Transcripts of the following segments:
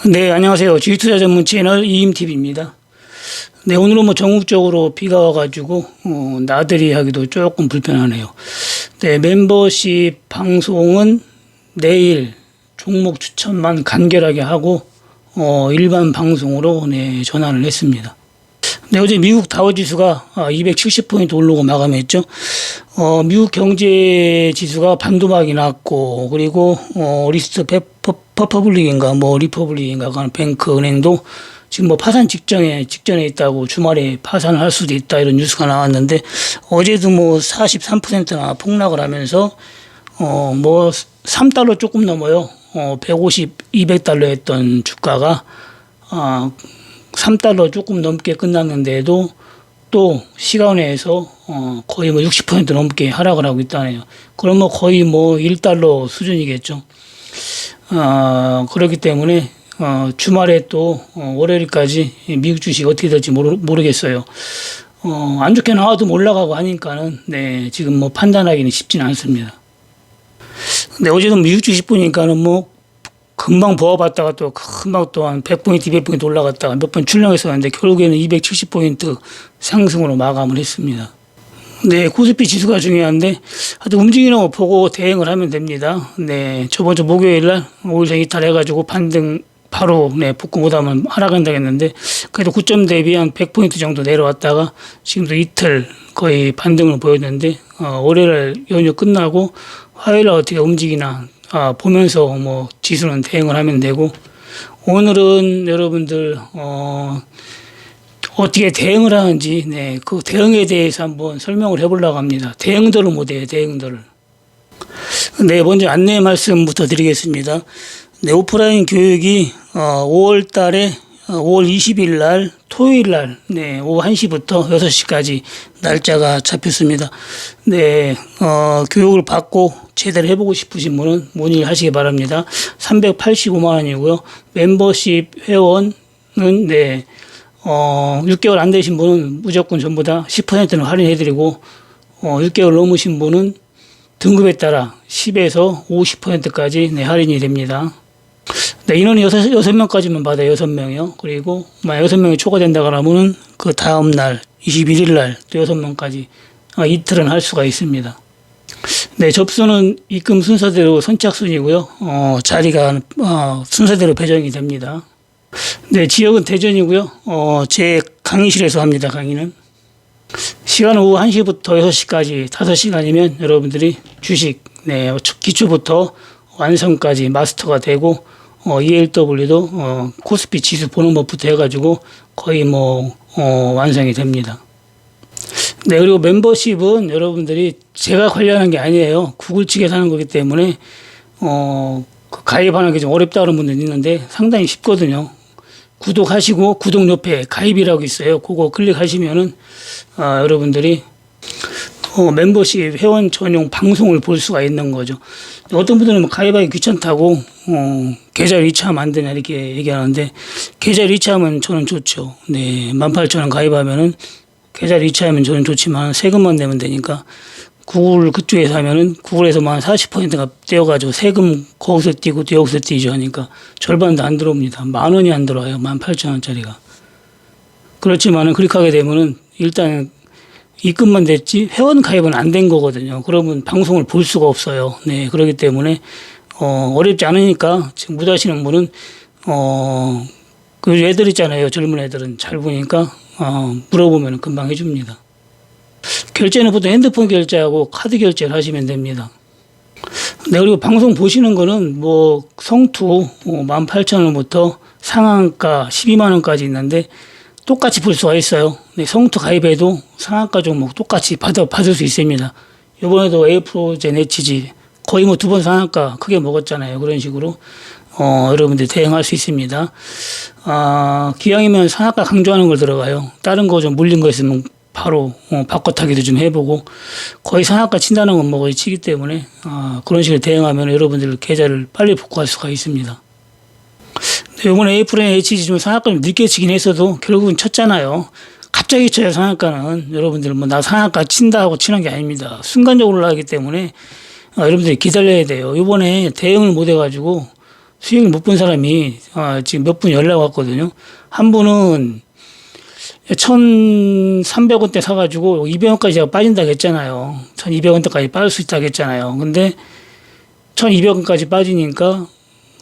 네, 안녕하세요. 주식투자 전문 채널 이임TV입니다. 네, 오늘은 전국적으로 비가 와가지고, 나들이 하기도 조금 불편하네요. 네, 멤버십 방송은 내일 종목 추천만 간결하게 하고, 일반 방송으로 전환을 했습니다. 네, 어제 미국 다우지수가 270포인트 오르고 마감했죠. 미국 경제 지수가 반도막이 났고, 그리고, 리스트 퍼블릭인가, 리퍼블릭인가, 하는 뱅크 은행도 지금 파산 직전에 있다고 주말에 파산을 할 수도 있다 이런 뉴스가 나왔는데, 어제도 43%나 폭락을 하면서, 3달러 조금 넘어요. 150, 200달러 했던 주가가, 3달러 조금 넘게 끝났는데도 또 시간에서 거의 60% 넘게 하락을 하고 있다네요. 그럼 거의 1달러 수준이겠죠. 그렇기 때문에 주말에 또 월요일까지 미국 주식 어떻게 될지 모르겠어요. 안 좋게 나와도 올라가고 하니까는 지금 판단하기는 쉽지는 않습니다. 근데 어제도 미국 주식 보니까는 금방 보아봤다가 또 금방 또 한 100포인트, 200포인트 올라갔다가 몇 번 출렁했었는데 결국에는 270포인트 상승으로 마감을 했습니다. 네, 코스피 지수가 중요한데 하여튼 움직이는 거 보고 대응을 하면 됩니다. 네, 저번 주 목요일 날 5일선 이탈해가지고 반등 바로 복구 못하면 하락한다고 했는데 그래도 고점 대비 한 100포인트 정도 내려왔다가 지금도 이틀 거의 반등을 보였는데 월요일 연휴 끝나고 화요일 날 어떻게 움직이나 보면서 지수는 대응을 하면 되고, 오늘은 여러분들 어떻게 대응을 하는지 그 대응에 대해서 한번 설명을 해보려고 합니다. 대응들을 못해요. 대응들을. 네, 먼저 안내 말씀부터 드리겠습니다. 네, 오프라인 교육이 5월 20일 날 토요일 날 오후 1시부터 6시까지 날짜가 잡혔습니다. 네, 교육을 받고 제대로 해보고 싶으신 분은 문의를 하시기 바랍니다. 385만 원이고요. 멤버십 회원은 6개월 안 되신 분은 무조건 전부 다 10%는 할인해드리고 6개월 넘으신 분은 등급에 따라 10에서 50%까지 할인이 됩니다. 네, 인원이 6명까지만 받아요. 6명이요. 그리고 만약 6명이 초과된다 그러면은 그 다음날 21일 날 또 6명까지 이틀은 할 수가 있습니다. 네, 접수는 입금 순서대로 선착순이고요. 자리가 순서대로 배정이 됩니다. 네, 지역은 대전이고요. 제 강의실에서 합니다. 강의는. 시간은 오후 1시부터 6시까지 5시간이면 여러분들이 주식 기초부터 완성까지 마스터가 되고 ELW도 코스피 지수 보는 법부터 해가지고 거의 완성이 됩니다. 네, 그리고 멤버십은 여러분들이 제가 관리하는 게 아니에요. 구글 측에서 하는 거기 때문에 가입하는 게 좀 어렵다는 분들이 있는데 상당히 쉽거든요. 구독하시고 구독 옆에 가입이라고 있어요. 그거 클릭하시면은 여러분들이 멤버십 회원 전용 방송을 볼 수가 있는 거죠. 어떤 분들은 가입하기 귀찮다고 계좌 이체하면 안 되냐 이렇게 얘기하는데 계좌 이체하면 저는 좋죠. 네, 18,000원 가입하면은 계좌 이체하면 저는 좋지만 세금만 내면 되니까 구글 그쪽에서 하면은 구글에서만 40%가 떼어가지고 세금 거기서 띄고 또 여기서 띄죠 하니까 절반도 안 들어옵니다. 10,000원이 안 들어와요. 18,000원짜리가. 그렇지만은 클릭하게 되면은 일단 입금만 됐지 회원 가입은 안 된 거거든요. 그러면 방송을 볼 수가 없어요. 네, 그렇기 때문에 어렵지 않으니까 지금 못하시는 분은 그 애들 있잖아요. 젊은 애들은 잘 보니까 물어보면 금방 해줍니다. 결제는 보통 핸드폰 결제하고 카드 결제를 하시면 됩니다. 네, 그리고 방송 보시는 거는 성투 18,000원부터 상한가 12만 원까지 있는데 똑같이 볼 수가 있어요. 네, 성투 가입해도 상한가 종목 똑같이 받을 수 있습니다. 이번에도 에이프로젠 HG 거의 2번 상한가 크게 먹었잖아요. 그런 식으로 여러분들 대응할 수 있습니다. 기왕이면 상한가 강조하는 걸 들어가요. 다른 거 좀 물린 거 있으면 바로 바꿔 타기도 좀 해보고 거의 상한가 친다는 건 거의 치기 때문에 그런 식으로 대응하면 여러분들 계좌를 빨리 복구할 수가 있습니다. 이번에 에이프로젠 HG 좀 상한가 좀 늦게 치긴 했어도 결국은 쳤잖아요. 갑자기 쳐야 상한가는 여러분들 나 상한가 친다 하고 치는 게 아닙니다. 순간적으로 올라가기 때문에 여러분들이 기다려야 돼요. 이번에 대응을 못 해가지고 수익을 못 본 사람이 지금 몇 분 연락 왔거든요. 한 분은 1,300원대 사가지고 200원까지 제가 빠진다고 했잖아요. 1,200원대까지 빠질 수 있다고 했잖아요. 근데 1,200원까지 빠지니까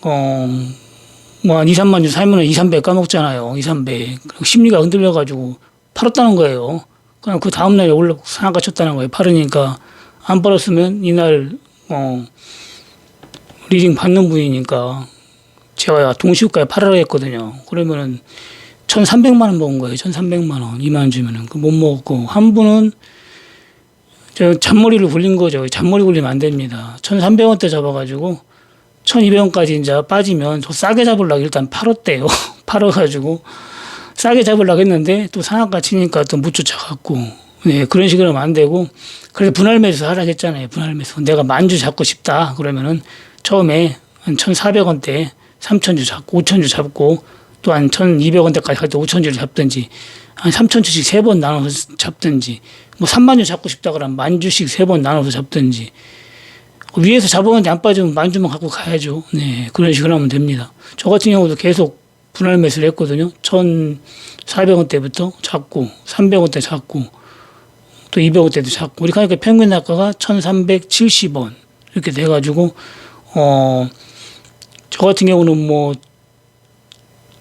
뭐 한 2, 3만 주 살면 2, 300 까먹잖아요. 2, 300. 심리가 흔들려가지고 팔았다는 거예요. 그냥 그 다음날에 상한가 쳤다는 거예요. 팔으니까 안 팔았으면 이날 리딩 받는 분이니까 제가 동시효과에 팔으라 했거든요. 그러면은 1,300만 원 먹은 거예요. 1,300만 원. 2만 주면은. 못 먹었고. 한 분은 잔머리를 굴린 거죠. 잔머리 굴리면 안 됩니다. 1,300원대 잡아가지고 1,200원까지 이제 빠지면 더 싸게 잡으려고 일단 팔았대요. 팔아가지고 싸게 잡으려고 했는데 또 상한가 치니까 또 못 쫓아갔고. 네, 그런 식으로 하면 안 되고. 그래서 분할 매수 하라고 했잖아요. 분할 매수. 내가 10,000주 잡고 싶다. 그러면은 처음에 한 1,400원대 3,000주 잡고 5,000주 잡고 또 한 1,200원대까지 갈 때 5,000주를 잡든지 한 3,000주씩 3번 나눠서 잡든지 뭐 3만 주 잡고 싶다 그러면 10,000주씩 3번 나눠서 잡든지 위에서 잡았는데 안 빠지면 10,000주만 갖고 가야죠. 네, 그런 식으로 하면 됩니다. 저 같은 경우도 계속 분할 매수를 했거든요. 1,400원대부터 잡고 300원대 잡고 또 200원대도 잡고 우리 가니까 평균 단가가 1,370원 이렇게 돼가지고 저 같은 경우는 뭐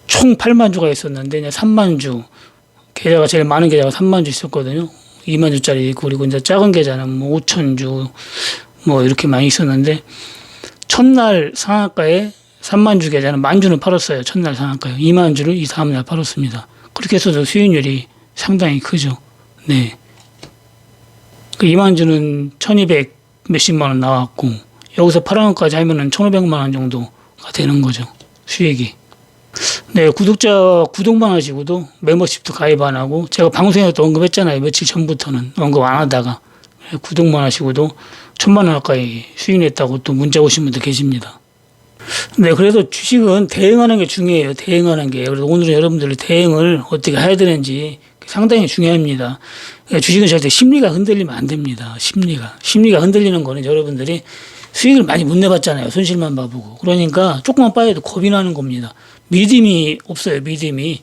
총 8만 주가 있었는데 이제 3만 주 계좌가 제일 많은 계좌가 3만 주 있었거든요. 2만 주짜리 있고 그리고 이제 작은 계좌는 뭐 5천 주 뭐 이렇게 많이 있었는데 첫날 상한가에 3만 주 계좌는 10,000주는 팔았어요. 첫날 상한가에 2만 주를 이 다음날 팔았습니다. 그렇게 해서도 수익률이 상당히 크죠. 네. 그 2만 주는 1,200 몇십만 원 나왔고 여기서 8원까지 하면은 1,500만 원 정도가 되는 거죠. 수익이. 네, 구독만 하시고도 멤버십도 가입 안 하고 제가 방송에도 언급했잖아요. 며칠 전부터는 언급 안 하다가 구독만 하시고도 1,000만 원 가까이 수익 냈다고 또 문자 오신 분도 계십니다. 네, 그래서 주식은 대응하는 게 중요해요. 대응하는 게. 그래서 오늘은 여러분들이 대응을 어떻게 해야 되는지 상당히 중요합니다. 주식은 절대 심리가 흔들리면 안 됩니다. 심리가 흔들리는 거는 여러분들이 수익을 많이 못 내봤잖아요. 손실만 봐보고. 그러니까 조금만 빠져도 겁이 나는 겁니다. 믿음이 없어요. 믿음이.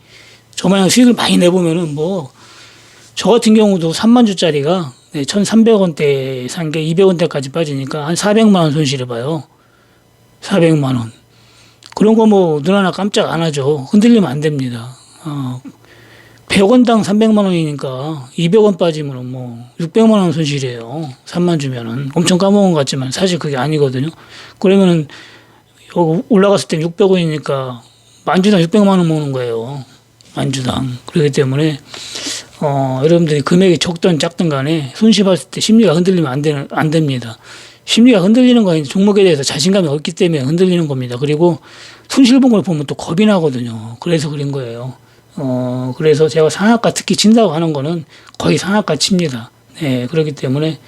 저마냥 수익을 많이 내보면은 뭐, 저 같은 경우도 3만 주짜리가 1,300원대 산 게 200원대까지 빠지니까 한 400만 원 손실해봐요. 400만 원. 그런 거 뭐 눈 하나 깜짝 안 하죠. 흔들리면 안 됩니다. 100원당 300만 원이니까 200원 빠지면 뭐 600만 원 손실이에요. 3만 주면은. 엄청 까먹은 것 같지만 사실 그게 아니거든요. 그러면은 올라갔을 때 600원이니까 만주당 600만 원 먹는 거예요. 만주당. 그렇기 때문에 여러분들이 금액이 적든 작든 간에 손실봤을 때 심리가 흔들리면 안 됩니다. 심리가 흔들리는 건 종목에 대해서 자신감이 없기 때문에 흔들리는 겁니다. 그리고 손실 본 걸 보면 또 겁이 나거든요. 그래서 그런 거예요. 그래서 제가 상한가 특히 친다고 하는 거는 거의 상한가 칩니다. 네, 그렇기 때문에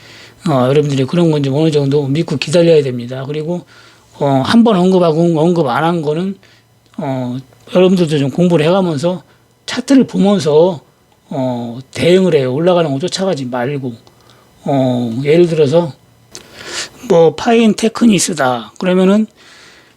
여러분들이 그런 건 좀 어느 정도 믿고 기다려야 됩니다. 그리고 한 번 언급하고 언급 안 한 거는 여러분들도 좀 공부를 해가면서 차트를 보면서 대응을 해요. 올라가는 거 쫓아가지 말고 예를 들어서 뭐 파인 테크니스다 그러면은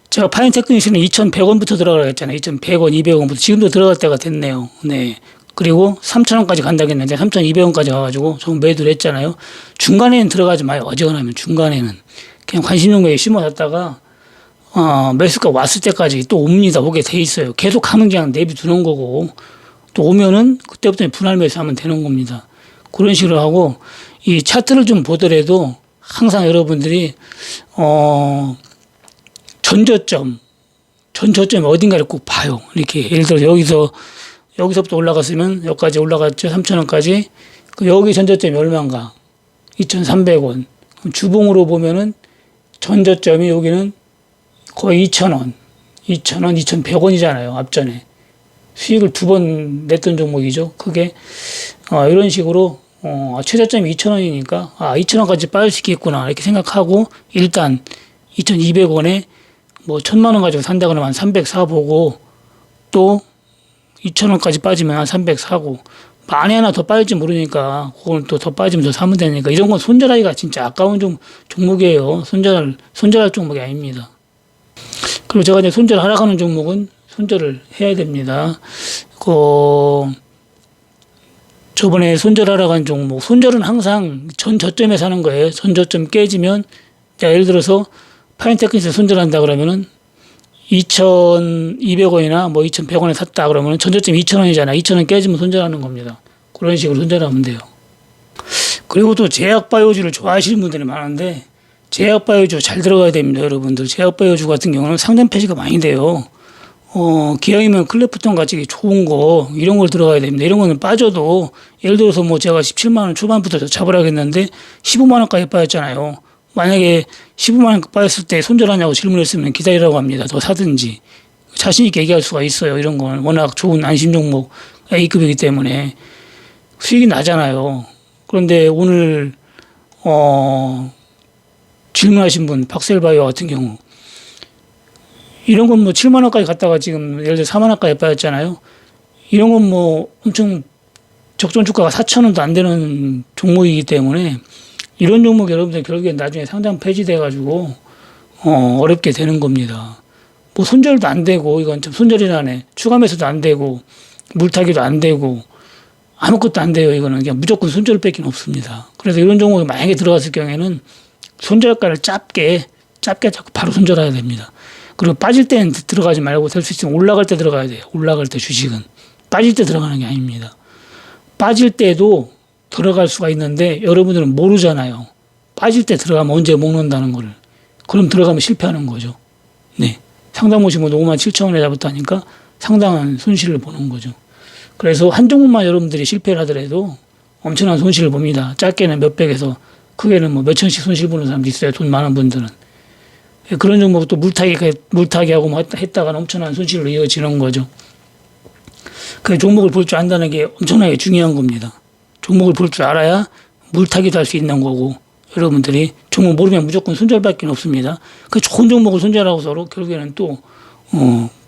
제가 파인 테크니스는 2,100원부터 들어가라 했잖아요. 2,100원, 200원부터 지금도 들어갈 때가 됐네요. 네. 그리고 3,000원까지 간다고 했는데 3,200원까지 가가지고 좀 매도를 했잖아요. 중간에는 들어가지 마요. 어지간하면 중간에는 그냥 관심 종목에 심어놨다가 매수가 왔을 때까지 또 옵니다. 오게 돼 있어요. 계속 가면 그냥 내비두는 거고 또 오면은 그때부터 분할 매수하면 되는 겁니다. 그런 식으로 하고 이 차트를 좀 보더라도 항상 여러분들이 전저점이 어딘가를 꼭 봐요. 이렇게 예를 들어 여기서부터 올라갔으면 여기까지 올라갔죠. 3,000원까지. 여기 전저점이 얼마인가? 2,300원. 주봉으로 보면은 전저점이 여기는 거의 2,000원, 2,100원이잖아요. 앞전에. 수익을 2번 냈던 종목이죠. 그게 이런 식으로 최저점이 2,000원이니까 2,000원까지 빠질 수 있겠구나 이렇게 생각하고 일단 2,200원에 뭐 1,000만 원 가지고 산다 그러면 한 300 사보고 또 2,000원까지 빠지면 한 300 사고 만에 하나 더 빠질지 모르니까 그걸 또 더 빠지면 더 사면 되니까 이런 건 손절하기가 진짜 아까운 종목이에요. 손절할 종목이 아닙니다. 그리고 제가 이제 손절 하락하는 종목은 손절을 해야 됩니다. 저번에 손절 하락한 종목, 손절은 항상 전 저점에 사는 거예요. 전 저점 깨지면, 예를 들어서 파인테크니스 손절한다 그러면은 2,200원이나 뭐 2,100원에 샀다 그러면 전저점 2,000원이잖아. 2,000원 깨지면 손절하는 겁니다. 그런 식으로 손절하면 돼요. 그리고 또 제약바이오주를 좋아하시는 분들이 많은데 제약바이오주 잘 들어가야 됩니다, 여러분들. 제약바이오주 같은 경우는 상단 폐지가 많이 돼요. 기왕이면 클래프톤 같이 좋은 거, 이런 걸 들어가야 됩니다. 이런 거는 빠져도, 예를 들어서 뭐 제가 17만원 초반부터 잡으라겠는데 15만원까지 빠졌잖아요. 만약에 15만원 빠졌을 때 손절하냐고 질문했으면 기다리라고 합니다. 더 사든지. 자신있게 얘기할 수가 있어요. 이런 건 워낙 좋은 안심 종목 A급이기 때문에 수익이 나잖아요. 그런데 오늘, 질문하신 분, 박셀바이오 같은 경우, 이런 건 뭐 7만원까지 갔다가 지금 예를 들어 4만원까지 빠졌잖아요. 이런 건 뭐 엄청 적정 주가가 4,000원도 안 되는 종목이기 때문에 이런 종목 여러분들 결국엔 나중에 상장 폐지돼가지고 어렵게 되는 겁니다. 뭐 손절도 안 되고, 이건 좀 손절이라네. 추가 매수도 안 되고, 물타기도 안 되고, 아무것도 안 돼요. 이거는 그냥 무조건 손절밖에 없습니다. 그래서 이런 종목이 만약에 들어갔을 경우에는 손절가를 짧게 잡고 바로 손절해야 됩니다. 그리고 빠질 때는 들어가지 말고 될 수 있으면 올라갈 때 들어가야 돼요. 올라갈 때 주식은. 빠질 때 들어가는 게 아닙니다. 빠질 때도 들어갈 수가 있는데 여러분들은 모르잖아요. 빠질 때 들어가면 언제 먹는다는 거를. 그럼 들어가면 실패하는 거죠. 네. 상당 보시면 57,000원에 잡았다니까 상당한 손실을 보는 거죠. 그래서 한 종목만 여러분들이 실패를 하더라도 엄청난 손실을 봅니다. 짧게는 몇백에서 크게는 뭐 몇천씩 손실 보는 사람도 있어요. 돈 많은 분들은. 그런 종목도 물타기하고 뭐 했다가 엄청난 손실로 이어지는 거죠. 그 종목을 볼 줄 안다는 게 엄청나게 중요한 겁니다. 종목을 볼 줄 알아야 물타기도 할 수 있는 거고, 여러분들이 종목 모르면 무조건 손절밖에 없습니다. 그 좋은 종목을 손절하고 서로 결국에는 또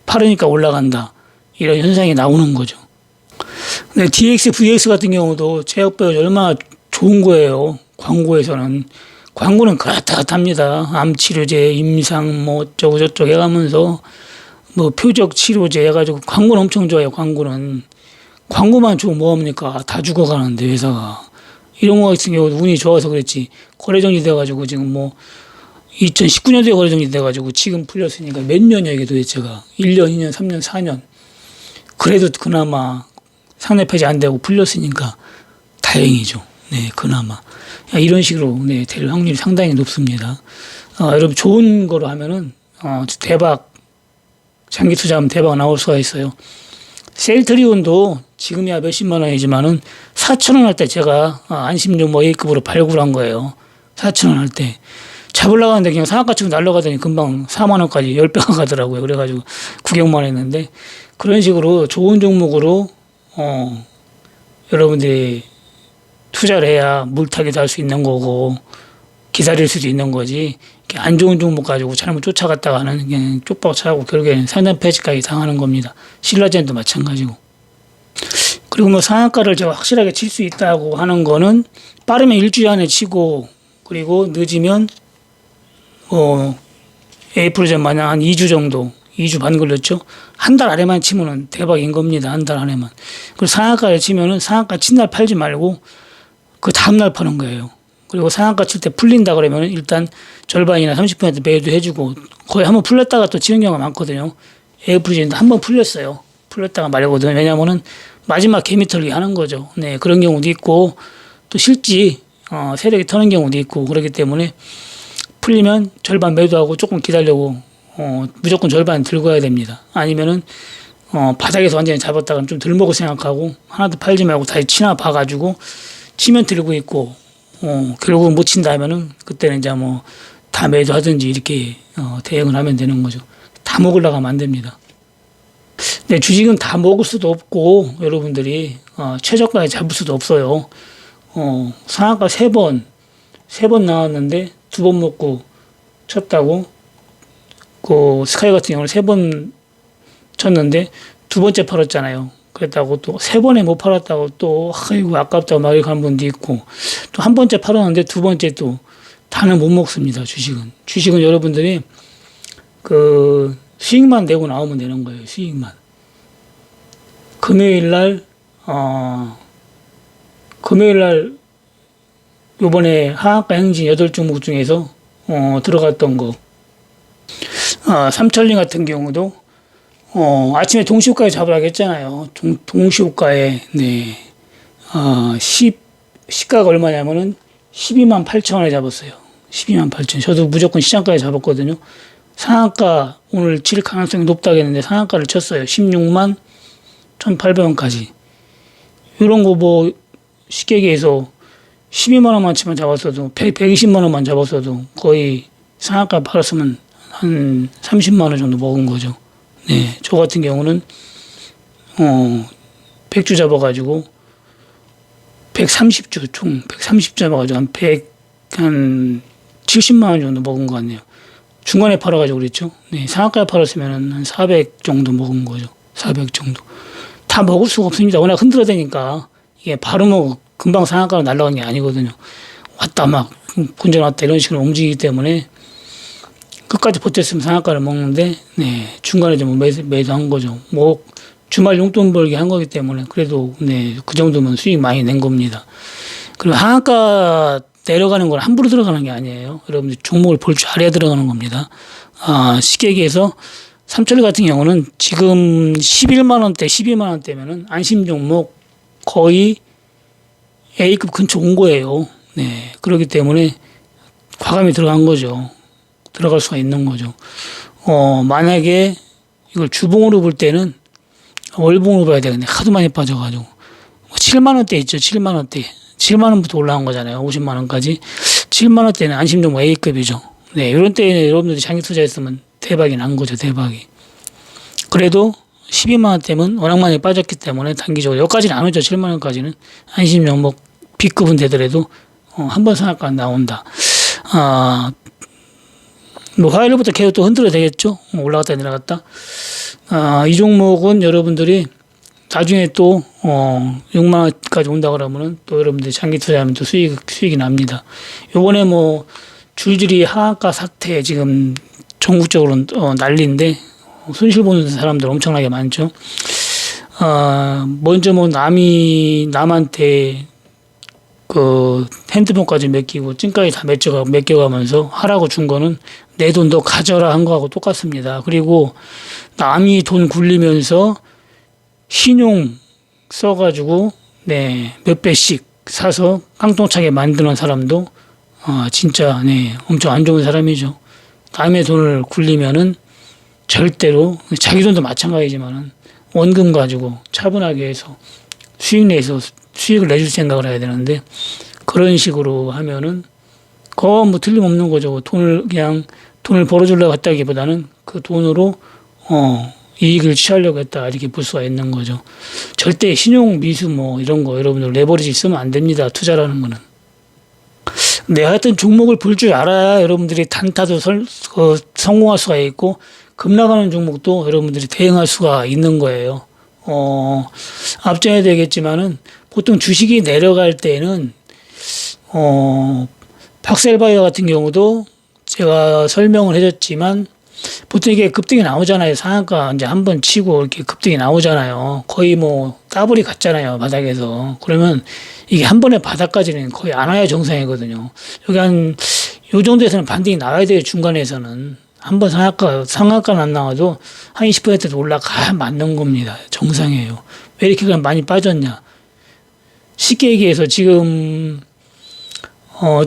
팔으니까 올라간다, 이런 현상이 나오는 거죠. 근데 DX, VX 같은 경우도 제약바이오 얼마나 좋은 거예요. 광고에서는. 광고는 그렇다 합니다. 암치료제, 임상, 뭐, 어쩌고저쩌고 해가면서, 뭐, 표적 치료제 해가지고, 광고는 엄청 좋아요, 광고는. 광고만 주고 뭐합니까? 다 죽어가는데, 회사가. 이런 거 같은 경우도 운이 좋아서 그랬지. 거래정지 돼가지고, 지금 뭐, 2019년도에 거래정지 돼가지고, 지금 풀렸으니까 몇 년이야, 이게 도대체가. 1년, 2년, 3년, 4년. 그래도 그나마 상내 폐지 안 되고 풀렸으니까 다행이죠. 네, 그나마. 이런 식으로, 네, 될 확률이 상당히 높습니다. 여러분, 좋은 거로 하면은, 대박, 장기 투자하면 대박 나올 수가 있어요. 셀트리온도 지금이야 몇십만 원이지만은 4,000원 할 때 제가 안심종목 A급으로 발굴한 거예요. 4,000원 할 때. 잡으려고 하는데 그냥 상한가 치고 날라가더니 금방 4만원까지 10배가 가더라고요. 그래가지고 구경만 했는데, 그런 식으로 좋은 종목으로, 여러분들이 투자를 해야 물타기도 할 수 있는 거고 기다릴 수도 있는 거지, 안 좋은 종목 가지고 잘못 쫓아갔다가는 그냥 쪽박 차고 결국에는 상단 폐지까지 당하는 겁니다. 신라젠도 마찬가지고. 그리고 뭐 상한가를 제가 확실하게 칠 수 있다고 하는 거는 빠르면 일주일 안에 치고, 그리고 늦으면 에이프리전 마냥 한 2주 정도, 2주 반 걸렸죠. 한 달 안에만 치면은 대박인 겁니다. 한 달 안에만. 그리고 상한가를 치면은 상한가 친 날 팔지 말고 그 다음날 파는 거예요. 그리고 상한가 칠 때 풀린다 그러면 일단 절반이나 30% 매도 해주고, 거의 한번 풀렸다가 또 치는 경우가 많거든요. 에어프리젠도 한번 풀렸어요. 풀렸다가 말거든요. 왜냐면은 마지막 개미털기 하는 거죠. 네, 그런 경우도 있고, 또 실지, 세력이 터는 경우도 있고, 그렇기 때문에 풀리면 절반 매도하고 조금 기다려고, 무조건 절반 들고 가야 됩니다. 아니면은, 바닥에서 완전히 잡았다가 좀 덜 먹을 생각하고, 하나도 팔지 말고 다시 치나 봐가지고, 치면 들고 있고, 결국은 못 친다 하면은, 그때는 이제 뭐, 다 매도하든지 이렇게, 대응을 하면 되는 거죠. 다 먹으려고 하면 안 됩니다. 네, 주식은 다 먹을 수도 없고, 여러분들이, 최저가에 잡을 수도 없어요. 상한가 3번 나왔는데, 2번 먹고 쳤다고, 스카이 같은 경우는 3번 쳤는데, 2번째 팔았잖아요. 그랬다고 또 3번에 못 팔았다고 또 아이고 아깝다고 막 이렇게 한 분도 있고, 또 한 번째 팔았는데 2번째 또 다는 못 먹습니다. 주식은 여러분들이 수익만 내고 나오면 되는 거예요. 수익만. 금요일날 요번에 하한가 행진 8종목 중에서 들어갔던 거, 삼천리 같은 경우도 아침에 동시호가에 잡으라고 했잖아요. 동시호가에 시가가 얼마냐면은 12만 8천 원에 잡았어요. 12만 8천. 저도 무조건 시장가에 잡았거든요. 상한가 오늘 칠 가능성이 높다겠는데 상한가를 쳤어요. 16만 1,800원까지. 이런 거 뭐 쉽게기해서 12만 원만 치만 잡았어도 120만 원만 잡았어도 거의 상한가 팔았으면 한 30만 원 정도 먹은 거죠. 네, 저 같은 경우는 100주 잡아가지고 130주 총 130주 잡아가지고 한 70만 원 정도 먹은 것 같네요. 중간에 팔아가지고 그랬죠. 네, 상한가에 팔았으면 한 400 정도 먹은 거죠. 400 정도. 다 먹을 수가 없습니다. 워낙 흔들어대니까 이게 바로 뭐 금방 상한가로 날아가는 게 아니거든요. 왔다 막 군전 왔다 이런 식으로 움직이기 때문에 끝까지 버텼으면 상한가를 먹는데 중간에 좀 매도한 거죠. 뭐 주말 용돈 벌기 한 거기 때문에 그래도 그 정도면 수익 많이 낸 겁니다. 그리고 하한가 내려가는 건 함부로 들어가는 게 아니에요. 여러분들 종목을 볼 줄 알아야 들어가는 겁니다. 쉽게 얘기해서 삼천리 같은 경우는 지금 11만 원대, 12만 원대면은 안심 종목 거의 A급 근처 온 거예요. 그렇기 때문에 과감히 들어간 거죠. 들어갈 수가 있는 거죠. 만약에 이걸 주봉으로 볼 때는 월봉으로 봐야 되겠네. 하도 많이 빠져가지고. 7만 원대 있죠. 7만 원대. 7만 원부터 올라온 거잖아요. 50만 원까지. 7만 원대는 안심 종목 A급이죠. 이런 때에 여러분들이 장기 투자했으면 대박이 난 거죠. 대박이. 그래도 12만 원대면 워낙 많이 빠졌기 때문에 단기적으로 여기까지는 안 오죠. 7만 원까지는. 안심 종목 B급은 되더라도 한 번 상한가 나온다. 뭐 화요일부터 계속 또 흔들어 되겠죠. 올라갔다 내려갔다. 이 종목은 여러분들이 나중에 또 6만 원까지 온다 그러면은 또 여러분들이 장기 투자하면 또 수익이 납니다. 요번에 뭐 줄줄이 하한가 사태 지금 전국적으로 난리인데 손실 보는 사람들 엄청나게 많죠. 먼저 뭐 남한테 그 핸드폰까지 맡기고 찐까지 다 맡겨가면서 하라고 준 거는 내 돈 너 가져라 한 거하고 똑같습니다. 그리고 남이 돈 굴리면서 신용 써가지고 몇 배씩 사서 깡통차게 만드는 사람도 진짜 엄청 안 좋은 사람이죠. 남의 돈을 굴리면은 절대로 자기 돈도 마찬가지지만은 원금 가지고 차분하게 해서 수익을 내줄 생각을 해야 되는데 그런 식으로 하면은 그거 뭐 틀림없는 거죠. 돈을 벌어주려고 했다기보다는 그 돈으로 이익을 취하려고 했다 이렇게 볼 수가 있는 거죠. 절대 신용 미수 뭐 이런 거 여러분들 레버리지 쓰면 안 됩니다. 투자라는 거는. 하여튼 종목을 볼 줄 알아야 여러분들이 단타도 성공할 수가 있고 급락하는 종목도 여러분들이 대응할 수가 있는 거예요. 앞전에 되겠지만은 보통 주식이 내려갈 때는 박셀바이오 같은 경우도 제가 설명을 해줬지만 보통 이게 급등이 나오잖아요. 상한가 이제 한번 치고 이렇게 급등이 나오잖아요. 거의 뭐 따블이 갔잖아요. 바닥에서. 그러면 이게 한 번에 바닥까지는 거의 안 와야 정상이거든요. 여기 요 정도에서는 반등이 나와야 돼요. 중간에서는. 한 번 상한가는 안 나와도 한 20%도 올라가야 맞는 겁니다. 정상이에요. 왜 이렇게 많이 빠졌냐. 쉽게 얘기해서 지금,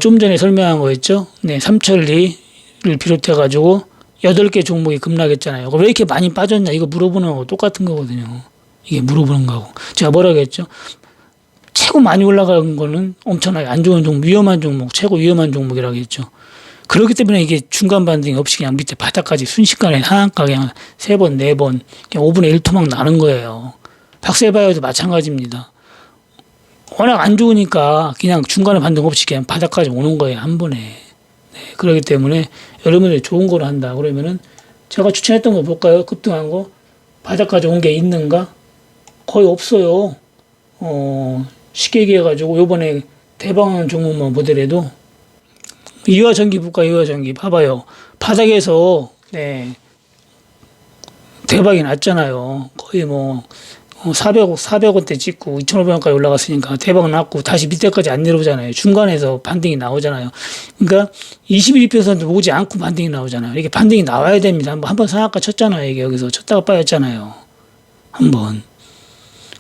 좀 전에 설명한 거 있죠? 삼천리를 비롯해가지고 8개 종목이 급락했잖아요. 왜 이렇게 많이 빠졌냐. 이거 물어보는 거하고 똑같은 거거든요. 이게 물어보는 거하고. 제가 뭐라고 했죠? 최고 많이 올라간 거는 엄청나게 안 좋은 종목, 위험한 종목, 최고 위험한 종목이라고 했죠. 그렇기 때문에 이게 중간 반등이 없이 그냥 밑에 바닥까지 순식간에 하한가 그냥 3번, 4번, 그냥 5분의 1 토막 나는 거예요. 박셀바이오도 마찬가지입니다. 워낙 안 좋으니까 그냥 중간에 반등 없이 그냥 바닥까지 오는 거예요. 한 번에. 그렇기 때문에 여러분들이 좋은 걸 한다. 그러면은 제가 추천했던 거 볼까요? 급등한 거. 바닥까지 온 게 있는가? 거의 없어요. 쉽게 얘기해가지고 요번에 대방한 종목만 보더라도 이화전기 볼까? 이화전기 봐봐요. 바닥에서 대박이 났잖아요. 거의 뭐 400원대 찍고 2,500원까지 올라갔으니까 대박 났고 다시 밑에까지 안 내려오잖아요. 중간에서 반등이 나오잖아요. 그러니까 21% 오지 않고 반등이 나오잖아요. 이렇게 반등이 나와야 됩니다. 한번 상한가 쳤잖아요. 이게 여기서 쳤다가 빠졌잖아요. 한번.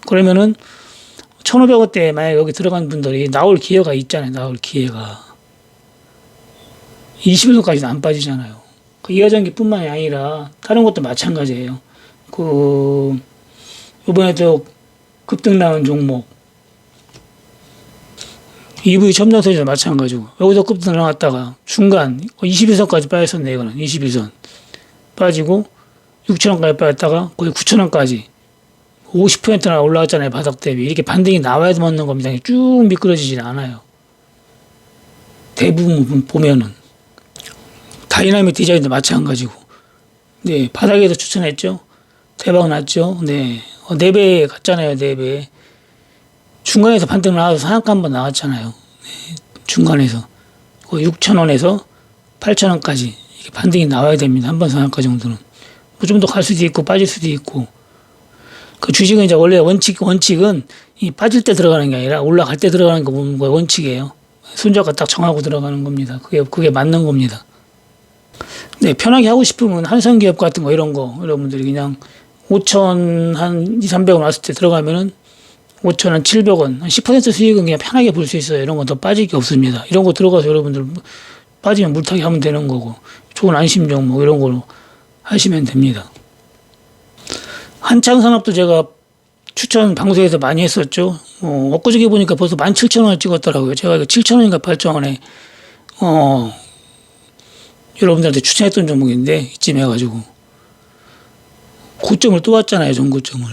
그러면은 1,500원대에 만약 여기 들어간 분들이 나올 기회가 있잖아요. 나올 기회가. 21%까지는 안 빠지잖아요. 그 이하전기뿐만이 아니라 다른 것도 마찬가지예요. 이번에도 급등 나온 종목 EV 첨단소리도 마찬가지고 여기서 급등 나왔다가 중간 21선까지 빠졌었네. 이거는 21선 빠지고 6,000원까지 빠졌다가 거의 9,000원까지 50%나 올라왔잖아요. 바닥 대비. 이렇게 반등이 나와야 맞는 겁니다. 쭉 미끄러지진 않아요. 대부분 보면은 다이나믹 디자인도 마찬가지고. 네, 바닥에서 추천했죠. 대박 났죠. 네, 4배 갔잖아요. 4배. 중간에서 반등 나와서 상한가 한번 나왔잖아요. 네, 중간에서 6,000원에서 8,000원까지 이렇게 반등이 나와야 됩니다. 한 번 상한가 정도는. 뭐 좀 더 갈 수도 있고 빠질 수도 있고. 그 주식은 이제 원래 원칙은 이 빠질 때 들어가는 게 아니라 올라갈 때 들어가는 거 원칙이에요. 손절가 딱 정하고 들어가는 겁니다. 그게 맞는 겁니다. 네, 편하게 하고 싶으면 한성기업 같은 거 이런 거 여러분들이 그냥 5천 한 2, 300원 왔을 때 들어가면은 5천 한 700원 한 10% 수익은 그냥 편하게 볼 수 있어요. 이런 건 더 빠질 게 없습니다. 이런 거 들어가서 여러분들 빠지면 물타기 하면 되는 거고 좋은 안심 종목 이런 걸로 하시면 됩니다. 한창산업도 제가 추천 방송에서 많이 했었죠. 엊그저께 보니까 벌써 17,000원을 찍었더라고요. 제가 이거 7,000원인가 8,000원에 여러분들한테 추천했던 종목인데 이쯤 해가지고 고점을 또 왔잖아요. 전고점을.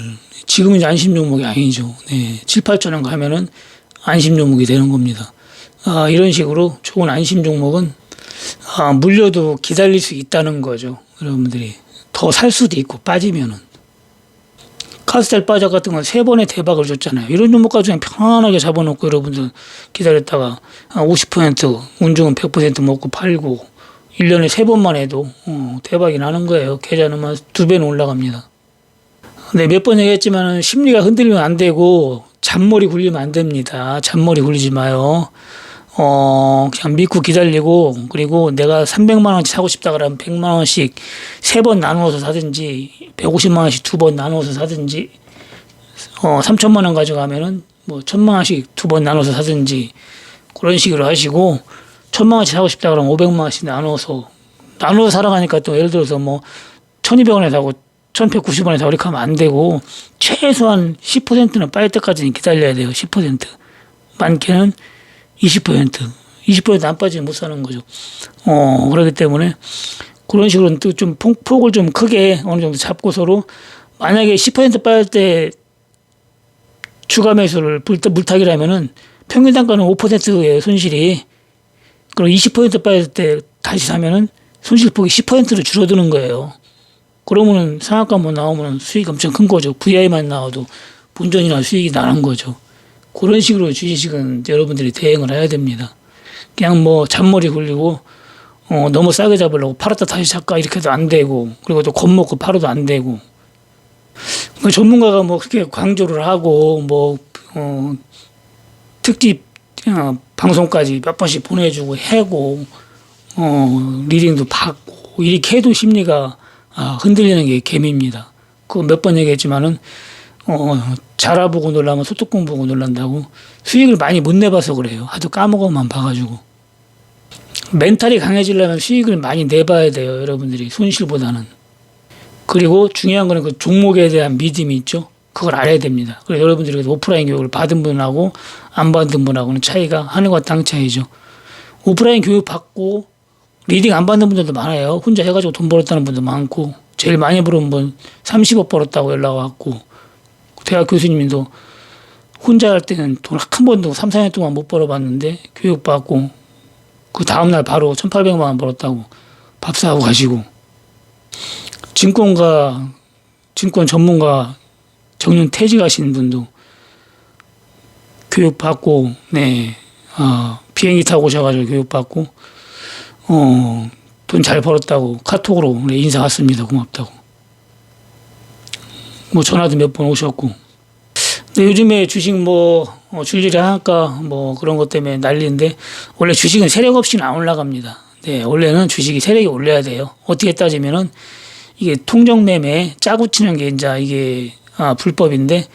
지금은 이제 안심 종목이 아니죠. 네, 7, 8,000원 가면은 안심 종목이 되는 겁니다. 이런 식으로 좋은 안심 종목은 물려도 기다릴 수 있다는 거죠. 여러분들이 더 살 수도 있고 빠지면은. 카스텔 바자 같은 건 3번의 대박을 줬잖아요. 이런 종목까지 그냥 편안하게 잡아놓고 여러분들 기다렸다가 50% 운종은 100% 먹고 팔고 1년에 3번만 해도 대박이 나는 거예요. 계좌는 2배는 올라갑니다. 네, 몇 번 얘기했지만 심리가 흔들리면 안 되고 잔머리 굴리면 안 됩니다. 잔머리 굴리지 마요. 그냥 믿고 기다리고, 그리고 내가 300만 원씩 사고 싶다 그러면 100만 원씩 3번 나누어서 사든지 150만 원씩 2번 나누어서 사든지 3천만 원 가져가면은 1,000만 원씩 2번 나눠서 사든지 그런 식으로 하시고, 1,000만 원씩 사고 싶다 그러면 500만 원씩 나눠서 살아가니까 또 예를 들어서 1,200원에 사고 1,190원에 사고 이렇게 하면 안 되고, 최소한 10%는 빠질 때까지는 기다려야 돼요. 10%. 많게는 20%안 빠지면 못 사는 거죠. 그렇기 때문에 그런 식으로 또 좀 폭을 좀 크게 어느 정도 잡고 서로, 만약에 10% 빠질 때 추가 매수를 물타기라면은 평균 단가는 5%예요, 손실이. 그리고 20% 빠질 때 다시 사면은 손실폭이 10%로 줄어드는 거예요. 그러면은 상한가 한번 나오면 수익이 엄청 큰 거죠. VI만 나와도 본전이나 수익이 나는 거죠. 그런 식으로 주식은 여러분들이 대응을 해야 됩니다. 그냥 잔머리 굴리고 너무 싸게 잡으려고 팔았다 다시 잡까 이렇게 해도 안 되고, 그리고 또 겁먹고 팔아도 안 되고. 전문가가 그렇게 강조를 하고 특집 방송까지 몇 번씩 보내주고 해고 리딩도 받고 이렇게 해도 심리가 흔들리는 게 개미입니다. 그거 몇 번 얘기했지만은 자라보고 놀라면 소뚜껑 보고 놀란다고. 수익을 많이 못 내봐서 그래요. 하도 까먹어만 봐가지고. 멘탈이 강해지려면 수익을 많이 내봐야 돼요. 여러분들이 손실보다는. 그리고 중요한 거는 그 종목에 대한 믿음이 있죠. 그걸 알아야 됩니다. 그래서 여러분들이 오프라인 교육을 받은 분하고 안 받은 분하고는 차이가 하늘과 땅 차이죠. 오프라인 교육 받고 리딩 안 받는 분들도 많아요. 혼자 해가지고 돈 벌었다는 분도 많고, 제일 많이 벌은 분 30억 벌었다고 연락 왔고, 대학 교수님도 혼자 할 때는 돈 한 번도 3, 4년 동안 못 벌어봤는데 교육받고 그 다음날 바로 1,800만 원 벌었다고 밥 사고 가시고, 증권 전문가 정년 퇴직하신 분도 교육받고, 비행기 타고 오셔가지고 교육받고, 돈 잘 벌었다고 카톡으로 인사 왔습니다. 고맙다고. 뭐 전화도 몇 번 오셨고. 근데 요즘에 주식 줄줄이 하니까 뭐 그런 것 때문에 난리인데, 원래 주식은 세력 없이는 안 올라갑니다. 네, 원래는 주식이 세력이 올려야 돼요. 어떻게 따지면은 이게 통정매매 짜고 치는 게 이제 이게 불법인데,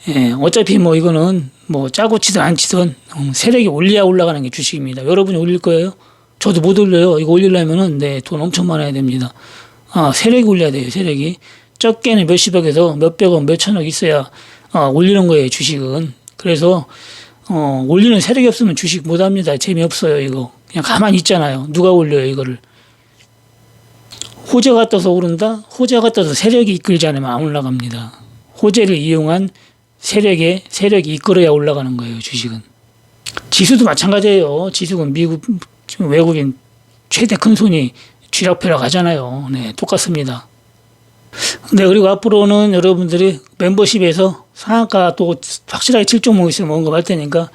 예, 어차피 뭐 이거는 뭐 짜고 치든 안 치든 세력이 올려야 올라가는 게 주식입니다. 여러분이 올릴 거예요? 저도 못 올려요. 이거 올리려면은 네, 돈 엄청 많아야 됩니다. 세력이 올려야 돼요. 세력이 적게는 몇십억에서 몇백억, 몇천억 있어야 올리는 거예요. 주식은. 그래서 올리는 세력이 없으면 주식 못 합니다. 재미없어요. 이거 그냥 가만히 있잖아요. 누가 올려요 이거를? 호재가 떠서 오른다? 호재가 떠서 세력이 이끌지 않으면 안 올라갑니다. 호재를 이용한 세력이 이끌어야 올라가는 거예요. 주식은. 지수도 마찬가지예요. 지수는 미국 외국인 최대 큰 손이 쥐락펴락 하잖아요. 네, 똑같습니다. 네, 그리고 앞으로는 여러분들이 멤버십에서 상한가 또 확실하게 7종목 있으면 언급할 테니까,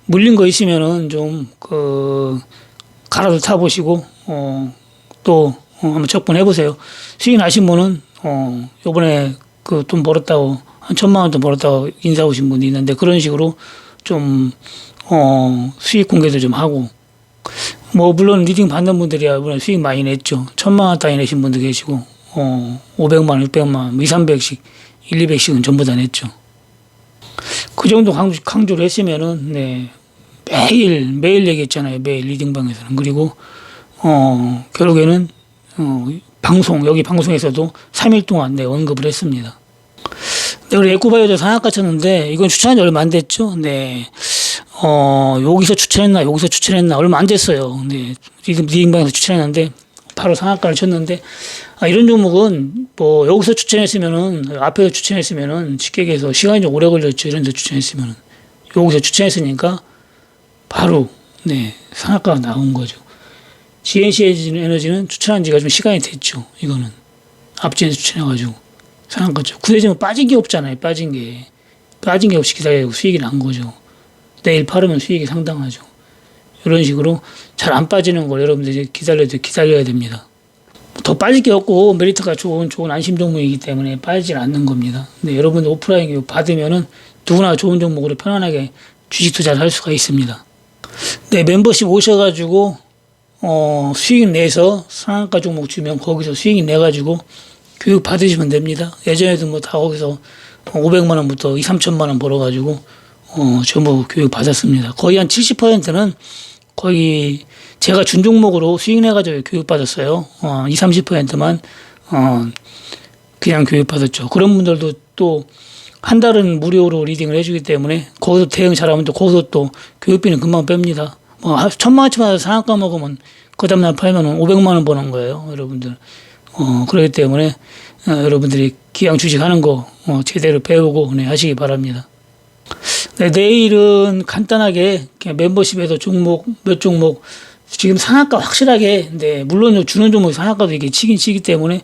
물린 거 있으면은 좀 갈아서 타보시고 또 한번 접근해보세요. 수익 나신 분은 요번에 그 돈 벌었다고 한 1,000만 원 돈 벌었다고 인사 오신 분이 있는데, 그런 식으로 좀 수익 공개도 좀 하고, 뭐 물론 리딩 받는 분들이야 이번에 수익 많이 냈죠. 1,000만 원 따위 내신 분도 계시고 500만 원, 600만 원, 2, 300씩, 1, 200씩은 전부 다 냈죠. 그 정도 강조를 했으면은 네, 매일 얘기했잖아요. 매일 리딩방에서는. 그리고 결국에는 여기 방송에서도 3일 동안 네, 언급을 했습니다. 네, 그리고 에코바이오도 상한가 쳤는데, 이건 추천한 지 얼마 안 됐죠. 네. 여기서 추천했나 얼마 안 됐어요. 네. 리딩방에서 추천했는데 바로 상한가를 쳤는데, 이런 종목은 뭐 여기서 추천했으면은, 앞에서 추천했으면은 쉽게 얘기해서 시간이 좀 오래 걸렸죠. 이런 데 추천했으면은. 여기서 추천했으니까 바로 네, 상한가가 나온 거죠. GNC 에너지는 추천한 지가 좀 시간이 됐죠. 이거는 앞전에 추천해가지고 상한가죠. 그래서 빠진 게 없잖아요. 빠진 게 없이 기다리고 수익이 난 거죠. 내일 팔으면 수익이 상당하죠. 이런 식으로 잘 안 빠지는 걸 여러분들이 기다려야 됩니다. 더 빠질 게 없고 메리트가 좋은 안심 종목이기 때문에 빠지질 않는 겁니다. 근데 여러분들 오프라인 받으면은 누구나 좋은 종목으로 편안하게 주식 투자를 할 수가 있습니다. 네, 멤버십 오셔가지고 수익 내서 상한가 종목 주면 거기서 수익 내가지고 교육 받으시면 됩니다. 예전에도 뭐 다 거기서 500만 원부터 2, 3천만 원 벌어가지고 전부 교육 받았습니다. 거의 한 70%는 거의 제가 준 종목으로 수익 내가지고 교육 받았어요. 2, 30%만 그냥 교육 받았죠. 그런 분들도 또 한 달은 무료로 리딩을 해주기 때문에 거기서 대응 잘하면 또 거기서 또 교육비는 금방 뺍니다. 뭐 1,000만 원치마다 상한가 먹으면 그 다음날 팔면 500만 원 버는 거예요, 여러분들. 그렇기 때문에 여러분들이 기왕 주식하는 거 제대로 배우고 네, 하시기 바랍니다. 네, 내일은 간단하게 그냥 멤버십에서 몇 종목 지금 상한가 확실하게, 네, 물론 주는 종목이 상한가도 이게 치기 때문에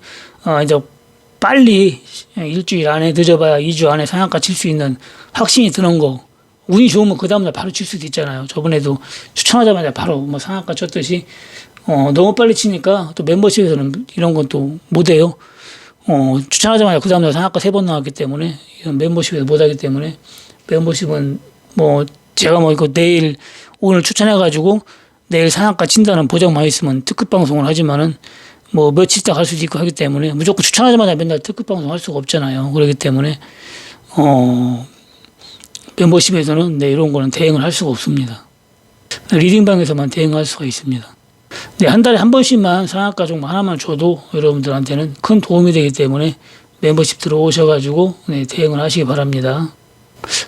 이제 빨리 일주일 안에, 늦어봐야 2주 안에 상한가 칠 수 있는 확신이 드는 거, 운이 좋으면 그 다음날 바로 칠 수도 있잖아요. 저번에도 추천하자마자 바로 뭐 상한가 쳤듯이 너무 빨리 치니까 또 멤버십에서는 이런 건 또 못해요. 추천하자마자 그 다음날 상한가 3번 나왔기 때문에 이건 멤버십에서 못하기 때문에, 멤버십은 뭐 제가 뭐 이거 오늘 추천해가지고 내일 상한가 친다는 보장만 있으면 특급 방송을 하지만은 뭐 며칠 있다 갈 수도 있고 하기 때문에 무조건 추천하자마자 맨날 특급 방송 할 수가 없잖아요. 그렇기 때문에 멤버십에서는 네, 이런 거는 대응을 할 수가 없습니다. 리딩방에서만 대응할 수가 있습니다. 네, 한 달에 한 번씩만 상한가 종목 하나만 줘도 여러분들한테는 큰 도움이 되기 때문에 멤버십 들어오셔가지고 네, 대응을 하시기 바랍니다.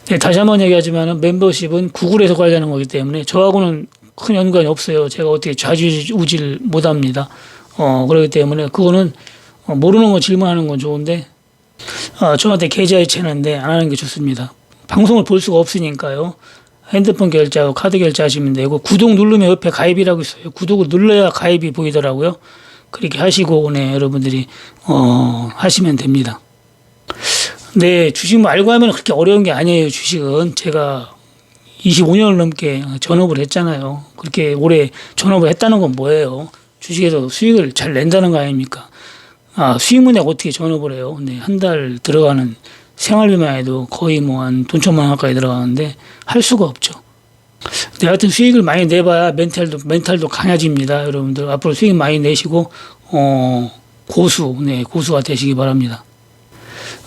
네, 다시 한번 얘기하지만 멤버십은 구글에서 관리하는 거기 때문에 저하고는 큰 연관이 없어요. 제가 어떻게 좌지우지를 못합니다. 그렇기 때문에 그거는 모르는 거 질문하는 건 좋은데 저한테 계좌이체하는데 안 하는 게 좋습니다. 방송을 볼 수가 없으니까요. 핸드폰 결제하고 카드 결제하시면 되고, 구독 누르면 옆에 가입이라고 있어요. 구독을 눌러야 가입이 보이더라고요. 그렇게 하시고 네, 여러분들이 하시면 됩니다. 네, 주식 뭐 알고 하면 그렇게 어려운 게 아니에요. 주식은 제가 25년을 넘게 전업을 했잖아요. 그렇게 오래 전업을 했다는 건 뭐예요? 주식에서 수익을 잘 낸다는 거 아닙니까? 수익문에 어떻게 전업을 해요? 네, 한 달 들어가는 생활비만 해도 거의 뭐 한 돈 천만 원 가까이 들어가는데 할 수가 없죠. 네, 하여튼 수익을 많이 내봐야 멘탈도 강해집니다. 여러분들 앞으로 수익 많이 내시고 고수가 되시기 바랍니다.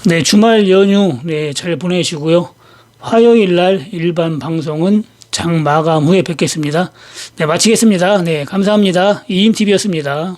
네, 주말 연휴 잘 보내시고요. 화요일 날 일반 방송은 장 마감 후에 뵙겠습니다. 네, 마치겠습니다. 네, 감사합니다. 이임TV였습니다.